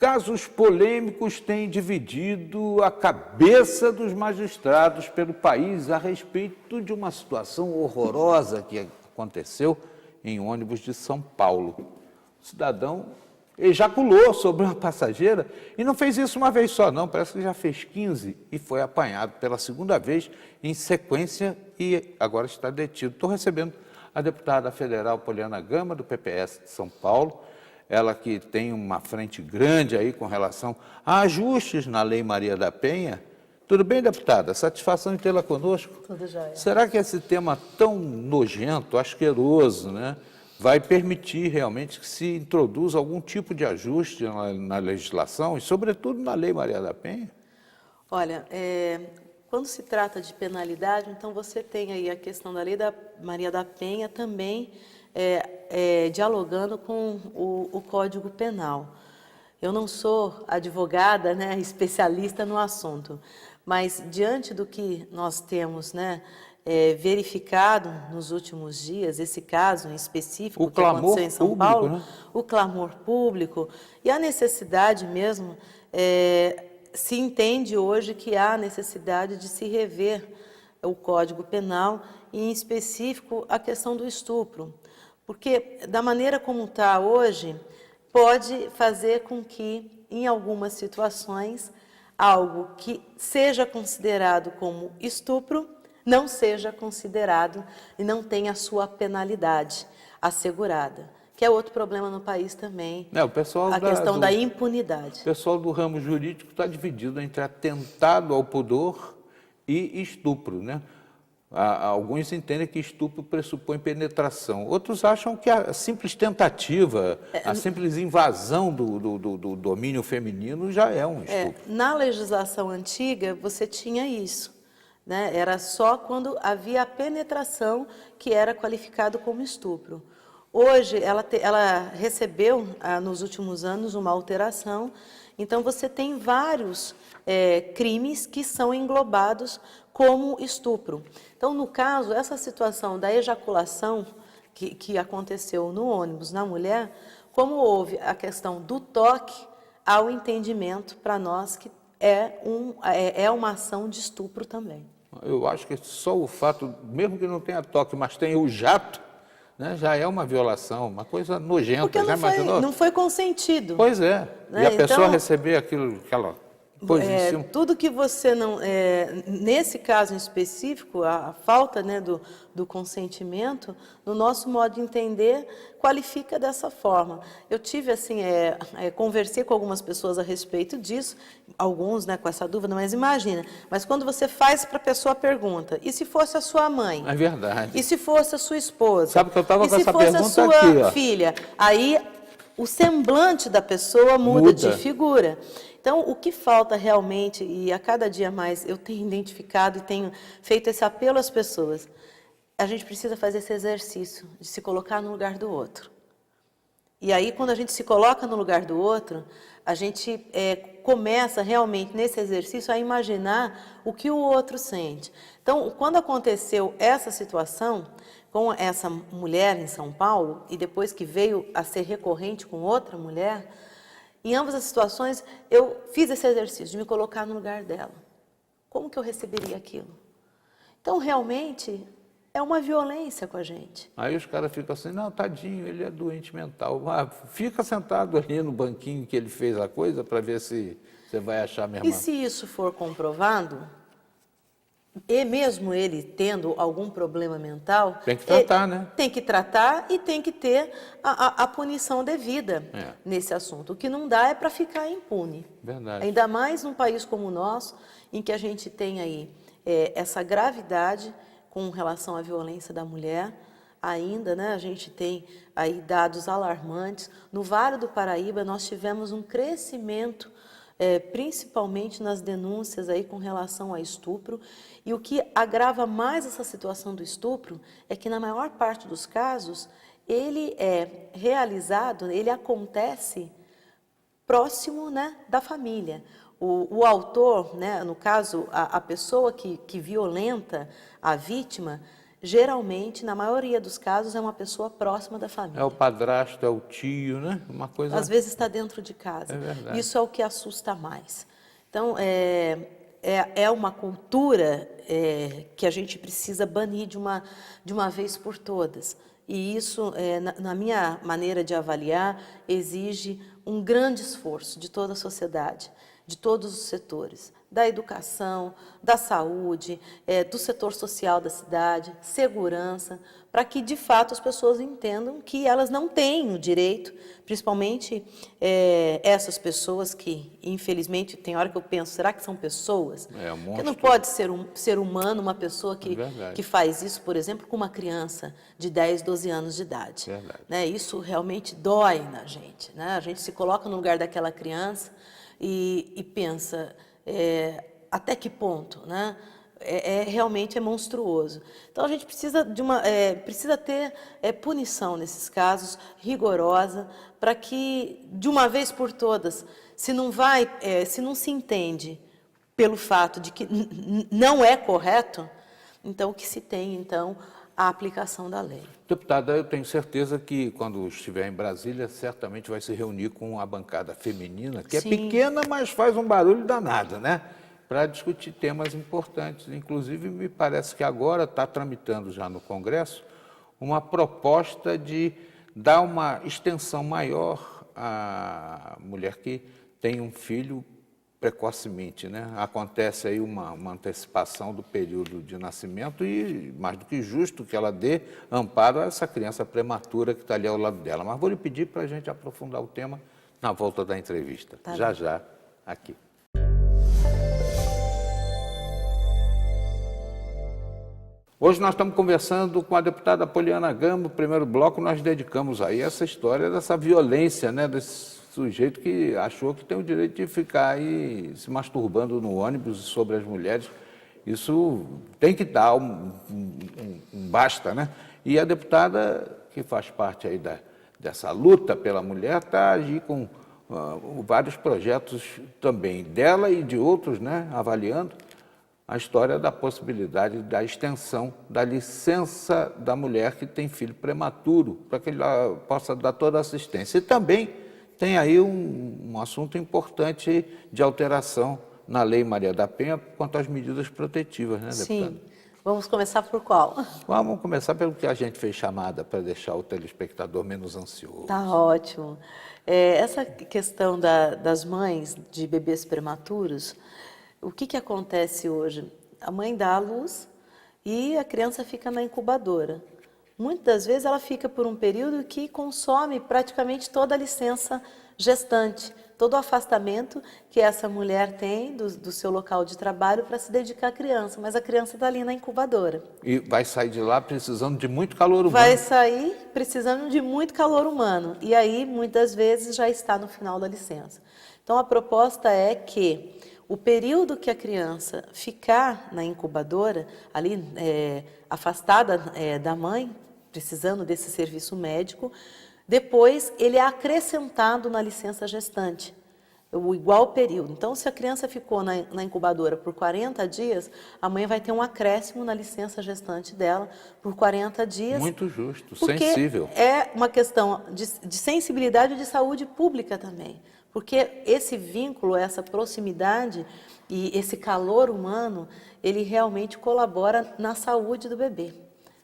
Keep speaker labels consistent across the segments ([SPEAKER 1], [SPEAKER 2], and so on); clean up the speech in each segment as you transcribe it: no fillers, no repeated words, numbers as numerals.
[SPEAKER 1] Casos polêmicos têm dividido a cabeça dos magistrados pelo país a respeito de uma situação horrorosa que aconteceu em ônibus de São Paulo. O cidadão ejaculou sobre uma passageira e não fez isso uma vez só, não, parece que já fez 15 e foi apanhado pela segunda vez em sequência e agora está detido. Estou recebendo a deputada federal Poliana Gama, do PPS de São Paulo, ela que tem uma frente grande aí com relação a ajustes na Lei Maria da Penha. Tudo bem, deputada? Satisfação em tê-la conosco?
[SPEAKER 2] Tudo jóia.
[SPEAKER 1] Será que esse tema tão nojento, asqueroso, né, vai permitir realmente que se introduza algum tipo de ajuste na legislação e, sobretudo, na Lei Maria da Penha?
[SPEAKER 2] Olha, quando se trata de penalidade, então você tem aí a questão da Lei da Maria da Penha também dialogando com o Código Penal. Eu não sou advogada, né, especialista no assunto, mas diante do que nós temos, né, verificado nos últimos dias, esse caso em específico que aconteceu em São Paulo, né? O clamor público e a necessidade mesmo, se entende hoje que há necessidade de se rever o Código Penal e, em específico, a questão do estupro. Porque, da maneira como está hoje, pode fazer com que, em algumas situações, algo que seja considerado como estupro não seja considerado e não tenha a sua penalidade assegurada, que é outro problema no país também, a questão da impunidade.
[SPEAKER 1] O pessoal do ramo jurídico está dividido entre atentado ao pudor e estupro, né? Alguns entendem que estupro pressupõe penetração, outros acham que a simples tentativa, a simples invasão do domínio feminino já é um estupro.
[SPEAKER 2] Na legislação antiga, você tinha isso, né? Era só quando havia a penetração que era qualificado como estupro. Hoje, ela recebeu, nos últimos anos, uma alteração, então você tem vários crimes que são englobados como estupro. Então, no caso, essa situação da ejaculação que aconteceu no ônibus na mulher, como houve a questão do toque, há o entendimento para nós que é uma ação de estupro também.
[SPEAKER 1] Eu acho que só o fato, mesmo que não tenha toque, mas tenha o jato, né, já é uma violação, uma coisa nojenta.
[SPEAKER 2] Porque não foi consentido.
[SPEAKER 1] Pois é, né? E a pessoa receber aquela coisa em cima.
[SPEAKER 2] Tudo que você não... nesse caso em específico, a falta, né, do consentimento, no nosso modo de entender, qualifica dessa forma. Eu tive, assim, conversei com algumas pessoas a respeito disso, alguns, né, com essa dúvida, mas imagina, mas quando você faz para a pessoa a pergunta, e se fosse a sua mãe?
[SPEAKER 1] É verdade.
[SPEAKER 2] E se fosse a sua esposa?
[SPEAKER 1] Sabe que eu estava com essa pergunta aqui, ó.
[SPEAKER 2] E se fosse a sua filha? Aí o semblante da pessoa muda de figura. Então, o que falta realmente, e a cada dia mais eu tenho identificado e tenho feito esse apelo às pessoas, a gente precisa fazer esse exercício de se colocar no lugar do outro. E aí, quando a gente se coloca no lugar do outro, a gente começa realmente nesse exercício a imaginar o que o outro sente. Então, quando aconteceu essa situação com essa mulher em São Paulo, e depois que veio a ser recorrente com outra mulher, em ambas as situações, eu fiz esse exercício de me colocar no lugar dela. Como que eu receberia aquilo? Então, realmente, é uma violência com a gente.
[SPEAKER 1] Aí os caras ficam assim, não, tadinho, ele é doente mental. Fica sentado ali no banquinho que ele fez a coisa para ver se você vai achar mesmo.
[SPEAKER 2] E se isso for comprovado, e mesmo ele tendo algum problema mental...
[SPEAKER 1] Tem que tratar, né?
[SPEAKER 2] Tem que tratar e tem que ter a punição devida nesse assunto. O que não dá é para ficar impune.
[SPEAKER 1] Verdade.
[SPEAKER 2] Ainda mais num país como o nosso, em que a gente tem aí essa gravidade com relação à violência da mulher. Ainda, né, a gente tem aí dados alarmantes. No Vale do Paraíba, nós tivemos um crescimento principalmente nas denúncias aí com relação a estupro, e o que agrava mais essa situação do estupro é que na maior parte dos casos ele é realizado, ele acontece próximo, né, da família. O autor, né, no caso a pessoa que violenta a vítima, geralmente, na maioria dos casos, é uma pessoa próxima da família.
[SPEAKER 1] É o padrasto, é o tio, né? Uma coisa...
[SPEAKER 2] Às vezes está dentro de casa.
[SPEAKER 1] É verdade.
[SPEAKER 2] Isso é o que assusta mais. Então, é uma cultura que a gente precisa banir de uma vez por todas. E isso, na minha maneira de avaliar, exige um grande esforço de toda a sociedade, de todos os setores, da educação, da saúde, do setor social da cidade, segurança, para que, de fato, as pessoas entendam que elas não têm o direito, principalmente essas pessoas que, infelizmente, tem hora que eu penso, será que são pessoas? Porque não pode ser um ser humano, uma pessoa que faz isso, por exemplo, com uma criança de 10, 12 anos de idade. Né? Isso realmente dói na gente. Né? A gente se coloca no lugar daquela criança e pensa... até que ponto, né? Realmente é monstruoso. Então a gente precisa precisa ter punição nesses casos rigorosa para que de uma vez por todas, se não se entende pelo fato de que não é correto, então que se tenha então a aplicação da lei.
[SPEAKER 1] Deputada, eu tenho certeza que quando estiver em Brasília, certamente vai se reunir com a bancada feminina, que
[SPEAKER 2] Sim.
[SPEAKER 1] é pequena, mas faz um barulho danado, né? Para discutir temas importantes. Inclusive, me parece que agora está tramitando já no Congresso uma proposta de dar uma extensão maior à mulher que tem um filho precocemente, né? Acontece aí uma antecipação do período de nascimento e, mais do que justo, que ela dê amparo a essa criança prematura que está ali ao lado dela. Mas vou lhe pedir para a gente aprofundar o tema na volta da entrevista.
[SPEAKER 2] Tá
[SPEAKER 1] já,
[SPEAKER 2] bem.
[SPEAKER 1] já, aqui. Hoje nós estamos conversando com a deputada Poliana Gama. O primeiro bloco nós dedicamos aí a essa história dessa violência, né, desse sujeito que achou que tem o direito de ficar aí se masturbando no ônibus sobre as mulheres. Isso tem que dar um basta, né? E a deputada, que faz parte aí dessa luta pela mulher, está aí com vários projetos também dela e de outros, né, avaliando a história da possibilidade da extensão da licença da mulher que tem filho prematuro, para que ela possa dar toda a assistência. E também tem aí um assunto importante de alteração na Lei Maria da Penha quanto às medidas protetivas, né, deputada?
[SPEAKER 2] Sim. Vamos começar por qual?
[SPEAKER 1] Vamos começar pelo que a gente fez chamada para deixar o telespectador menos ansioso.
[SPEAKER 2] Tá ótimo. Essa questão das mães de bebês prematuros, o que acontece hoje? A mãe dá à luz e a criança fica na incubadora. Muitas das vezes ela fica por um período que consome praticamente toda a licença gestante, todo o afastamento que essa mulher tem do seu local de trabalho para se dedicar à criança, mas a criança está ali na incubadora.
[SPEAKER 1] E vai sair de lá precisando de muito calor humano.
[SPEAKER 2] Vai sair precisando de muito calor humano, e aí muitas vezes já está no final da licença. Então a proposta é que o período que a criança ficar na incubadora, ali afastada da mãe, precisando desse serviço médico, depois ele é acrescentado na licença gestante, o igual período. Então, se a criança ficou na incubadora por 40 dias, a mãe vai ter um acréscimo na licença gestante dela por 40 dias.
[SPEAKER 1] Muito justo,
[SPEAKER 2] porque
[SPEAKER 1] sensível.
[SPEAKER 2] É uma questão de sensibilidade e de saúde pública também. Porque esse vínculo, essa proximidade e esse calor humano, ele realmente colabora na saúde do bebê.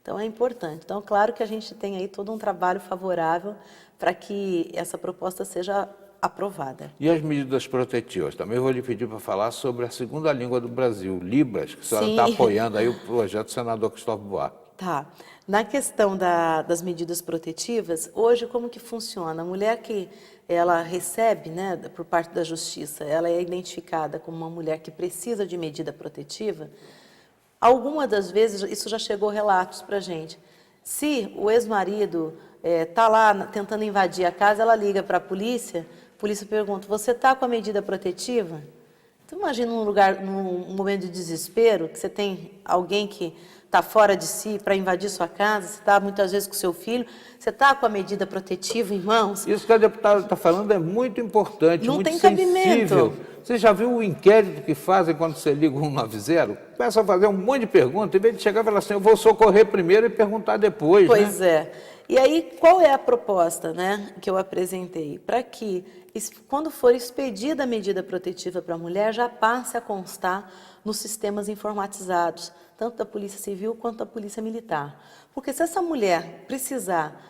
[SPEAKER 2] Então, é importante. Então, claro que a gente tem aí todo um trabalho favorável para que essa proposta seja aprovada.
[SPEAKER 1] E as medidas protetivas? Também vou lhe pedir para falar sobre a segunda língua do Brasil, Libras, que a senhora está apoiando aí o projeto do senador Cristóvão Buarque.
[SPEAKER 2] Tá. Na questão das medidas protetivas, hoje como que funciona? A mulher que ela recebe, né, por parte da Justiça, ela é identificada como uma mulher que precisa de medida protetiva. Algumas das vezes, isso já chegou relatos para a gente. Se o ex-marido está lá tentando invadir a casa, ela liga para a polícia pergunta, você está com a medida protetiva? Então, imagina num momento de desespero, que você tem alguém que está fora de si para invadir sua casa, você está muitas vezes com seu filho, você está com a medida protetiva em mãos?
[SPEAKER 1] Isso que a deputada está falando é muito importante,
[SPEAKER 2] Não
[SPEAKER 1] muito
[SPEAKER 2] tem
[SPEAKER 1] sensível.
[SPEAKER 2] cabimento.
[SPEAKER 1] Você já viu o inquérito que fazem quando você liga o 190? Começa a fazer um monte de perguntas, em vez de chegar e falar assim, eu vou socorrer primeiro e perguntar depois,
[SPEAKER 2] Pois
[SPEAKER 1] né?
[SPEAKER 2] é. E aí, qual é a proposta, né, que eu apresentei? Para que, quando for expedida a medida protetiva para a mulher, já passe a constar nos sistemas informatizados, tanto da Polícia Civil quanto da Polícia Militar. Porque se essa mulher precisar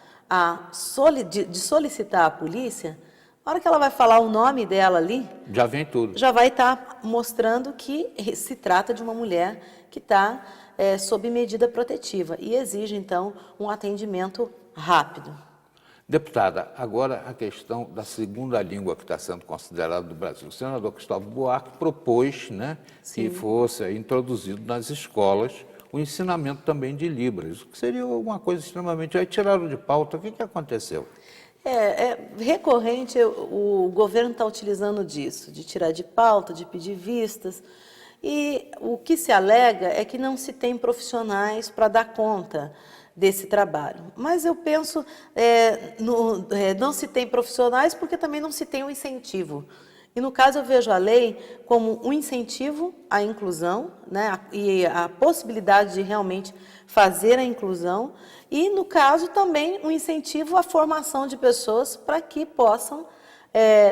[SPEAKER 2] de solicitar a polícia, na hora que ela vai falar o nome dela ali,
[SPEAKER 1] Já vem tudo.
[SPEAKER 2] já vai estar mostrando que se trata de uma mulher que está sob medida protetiva e exige, então, um atendimento rápido.
[SPEAKER 1] Deputada, agora a questão da segunda língua que está sendo considerada do Brasil. O senador Cristóvão Buarque propôs, né, que fosse introduzido nas escolas o ensinamento também de Libras, o que seria uma coisa extremamente... Aí tiraram de pauta, o que aconteceu?
[SPEAKER 2] É recorrente, o governo está utilizando disso, de tirar de pauta, de pedir vistas, e o que se alega é que não se tem profissionais para dar conta desse trabalho. Mas eu penso, não se tem profissionais porque também não se tem um incentivo. E no caso eu vejo a lei como um incentivo à inclusão, né, e a possibilidade de realmente fazer a inclusão, e no caso também um incentivo à formação de pessoas para que possam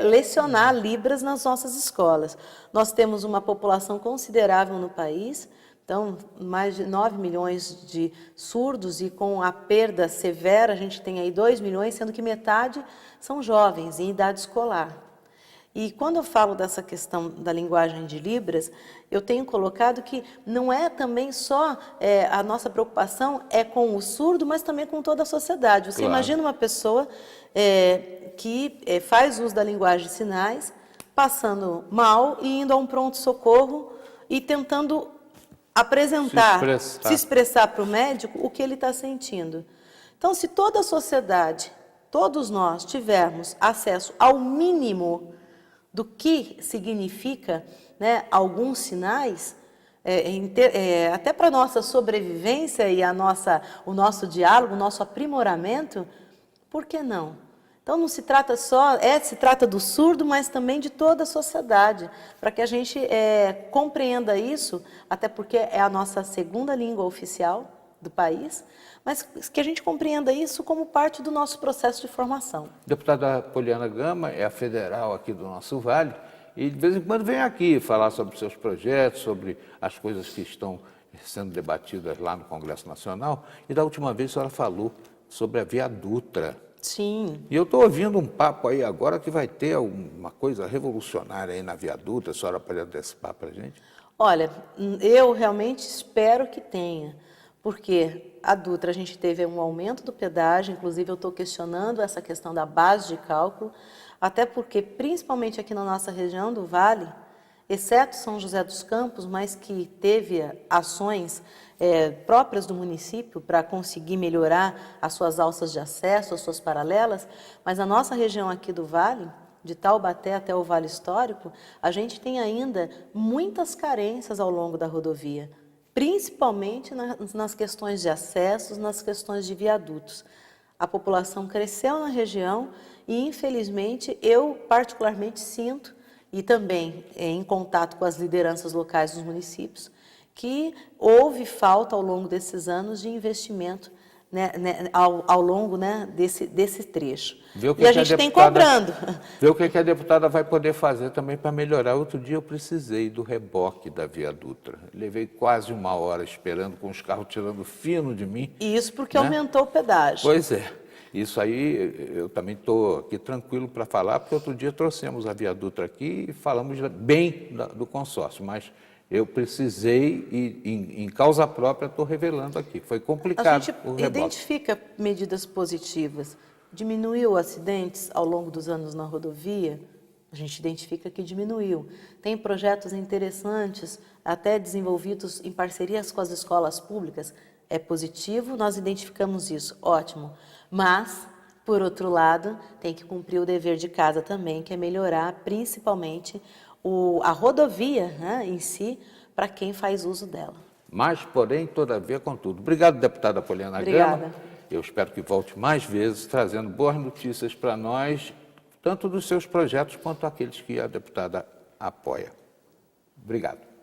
[SPEAKER 2] lecionar Libras nas nossas escolas. Nós temos uma população considerável no país, então mais de 9 milhões de surdos, e com a perda severa a gente tem aí 2 milhões, sendo que metade são jovens em idade escolar. E quando eu falo dessa questão da linguagem de Libras, eu tenho colocado que não é também só a nossa preocupação com o surdo, mas também com toda a sociedade. Você imagina uma pessoa que faz uso da linguagem de sinais, passando mal e indo a um pronto-socorro e tentando apresentar, se expressar para o médico o que ele está sentindo. Então, se toda a sociedade, todos nós tivermos acesso ao mínimo do que significa, né, alguns sinais, até para a nossa sobrevivência e o nosso diálogo, o nosso aprimoramento, por que não? Então não se trata se trata do surdo, mas também de toda a sociedade, para que a gente compreenda isso, até porque é a nossa segunda língua oficial do país, mas que a gente compreenda isso como parte do nosso processo de formação.
[SPEAKER 1] Deputada Poliana Gama é a federal aqui do nosso Vale e de vez em quando vem aqui falar sobre seus projetos, sobre as coisas que estão sendo debatidas lá no Congresso Nacional. E da última vez a senhora falou sobre a Via Dutra.
[SPEAKER 2] Sim.
[SPEAKER 1] E eu estou ouvindo um papo aí agora que vai ter uma coisa revolucionária aí na Via Dutra. A senhora pode antecipar para a gente?
[SPEAKER 2] Olha, eu realmente espero que tenha, porque a Dutra, a gente teve um aumento do pedágio, inclusive eu estou questionando essa questão da base de cálculo, até porque, principalmente aqui na nossa região do Vale, exceto São José dos Campos, mas que teve ações próprias do município para conseguir melhorar as suas alças de acesso, as suas paralelas, mas a nossa região aqui do Vale, de Taubaté até o Vale Histórico, a gente tem ainda muitas carências ao longo da rodovia, principalmente nas questões de acessos, nas questões de viadutos. A população cresceu na região e, infelizmente, eu particularmente sinto, e também em contato com as lideranças locais dos municípios, que houve falta ao longo desses anos de investimento, né, ao longo, né, desse trecho. E a gente tem cobrando.
[SPEAKER 1] Ver o que a deputada vai poder fazer também para melhorar. Outro dia eu precisei do reboque da Via Dutra. Levei quase 1 hora esperando, com os carros tirando fino de mim.
[SPEAKER 2] E isso porque aumentou o pedágio.
[SPEAKER 1] Pois é. Isso aí eu também estou aqui tranquilo para falar, porque outro dia trouxemos a Via Dutra aqui e falamos bem do consórcio, mas eu precisei e em causa própria estou revelando aqui. Foi complicado
[SPEAKER 2] a gente
[SPEAKER 1] o reboque.
[SPEAKER 2] Identifica medidas positivas. Diminuiu acidentes ao longo dos anos na rodovia? A gente identifica que diminuiu. Tem projetos interessantes, até desenvolvidos em parcerias com as escolas públicas. É positivo, nós identificamos isso, ótimo. Mas, por outro lado, tem que cumprir o dever de casa também, que é melhorar principalmente a rodovia, né, em si, para quem faz uso dela.
[SPEAKER 1] Mas, porém, todavia, contudo. Obrigado, deputada Poliana Gama. Eu espero que volte mais vezes, trazendo boas notícias para nós, tanto dos seus projetos quanto aqueles que a deputada apoia. Obrigado.